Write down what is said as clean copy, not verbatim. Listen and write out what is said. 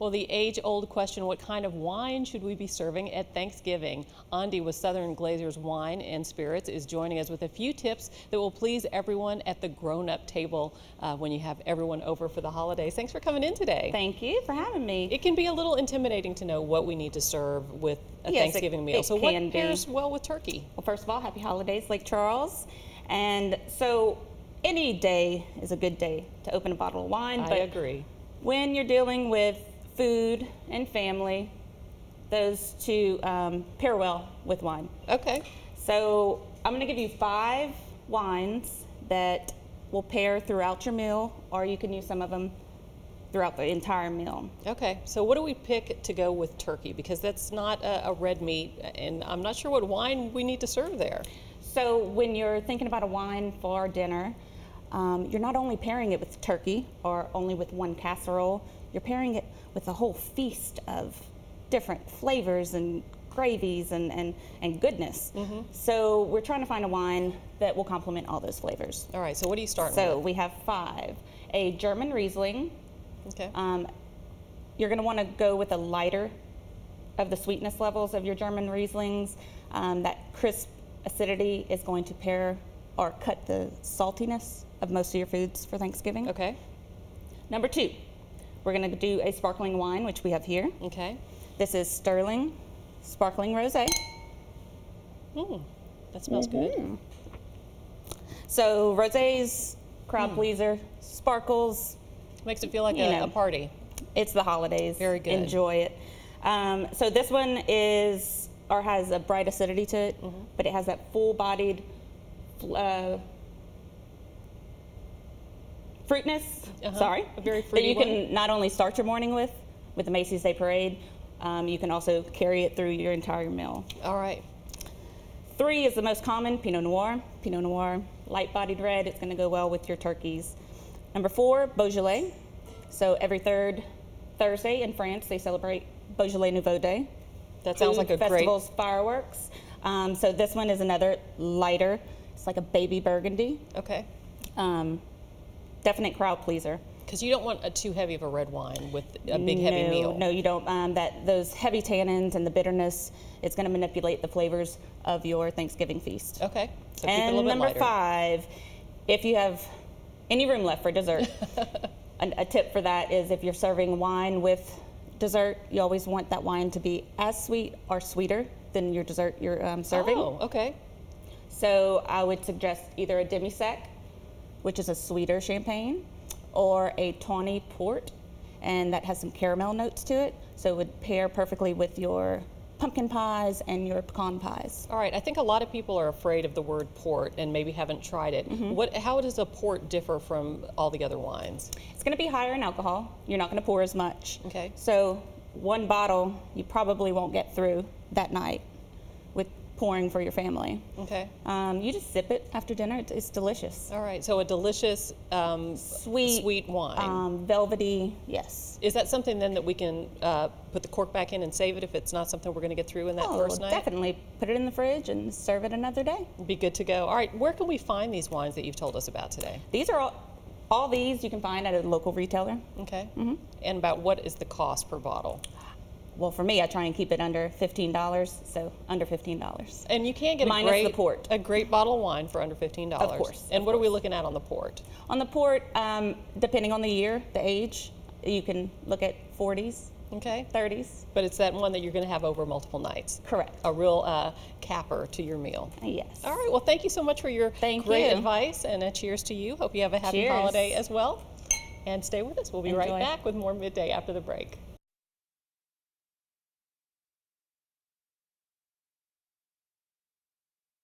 Well, the age-old question, what kind of wine should we be serving at Thanksgiving? Andy with Southern Glazers Wine and Spirits is joining us with a few tips that will please everyone at the grown-up table when you have everyone over for the holidays. Thanks for coming in today. Thank you for having me. It can be a little intimidating to know what we need to serve with a Thanksgiving meal. So what pairs well with turkey? Well, first of all, happy holidays, Lake Charles. And so any day is a good day to open a bottle of wine. I agree. When you're dealing with food and family, those two pair well with wine. Okay. So I'm going to give you 5 wines that will pair throughout your meal, or you can use some of them throughout the entire meal. Okay, so what do we pick to go with turkey? Because that's not a red meat, and I'm not sure what wine we need to serve there. So when you're thinking about a wine for dinner, you're not only pairing it with turkey or only with one casserole, you're pairing it with a whole feast of different flavors and gravies and goodness. So we're trying to find a wine that will complement all those flavors. All right, so what are you starting So with? we have 5. A German Riesling. Okay. You're going to want to go with a lighter of the sweetness levels of your German Rieslings. That crisp acidity is going to pair or cut the saltiness of most of your foods for Thanksgiving. Okay. Number 2, we're going to do a sparkling wine, which we have here. Okay. This is Sterling Sparkling Rosé. That smells good. So rosés, crowd pleaser, sparkles. Makes it feel like a party. It's the holidays. Very good. Enjoy it. So this one is, or has a bright acidity to it, but it has that full-bodied fruitness. Sorry, a very that fruity you one. can not only start your morning with the Macy's Day Parade, you can also carry it through your entire meal. All right. 3 is the most common, Pinot Noir. Pinot Noir, light-bodied red. It's going to go well with your turkeys. Number 4, Beaujolais. So every 3rd Thursday in France, they celebrate Beaujolais Nouveau Day. That sounds like a festivals, fireworks. So this one is another lighter. It's like a baby burgundy. Okay. Definite crowd pleaser. Because you don't want too heavy of a red wine with a big heavy meal. No, you don't. Those heavy tannins and the bitterness, it's going to manipulate the flavors of your Thanksgiving feast. Okay. So keep it a And little bit number lighter. 5, if you have any room left for dessert, a tip for that is if you're serving wine with dessert, you always want that wine to be as sweet or sweeter than your dessert you're serving. Oh, okay. So I would suggest either a demi-sec, which is a sweeter champagne, or a tawny port, and that has some caramel notes to it. So it would pair perfectly with your pumpkin pies and your pecan pies. All right. I think a lot of people are afraid of the word port and maybe haven't tried it. How does a port differ from all the other wines? It's going to be higher in alcohol. You're not going to pour as much. Okay. So 1 bottle you probably won't get through that night with pouring for your family. Okay. You just sip it after dinner. It's delicious. All right. So a delicious sweet wine. Velvety, yes. Is that something then that we can put the cork back in and save it if it's not something we're going to get through in that first night? Definitely. Put it in the fridge and serve it another day. Be good to go. All right. Where can we find these wines that you've told us about today? These are all these you can find at a local retailer. Okay. And about what is the cost per bottle? Well, for me, I try and keep it under $15, so under $15. And you can get Minus the port. a great bottle of wine for under $15. Of course. And what are we looking at on the port? On the port, depending on the year, the age, you can look at 40s, Okay. 30s. But it's that one that you're going to have over multiple nights. Correct. A real capper to your meal. Yes. All right. Well, thank you so much for your Thank great you. advice, and cheers to you. Hope you have a happy Cheers. holiday as well. And stay with us. We'll be right Enjoy. back with more Midday after the break.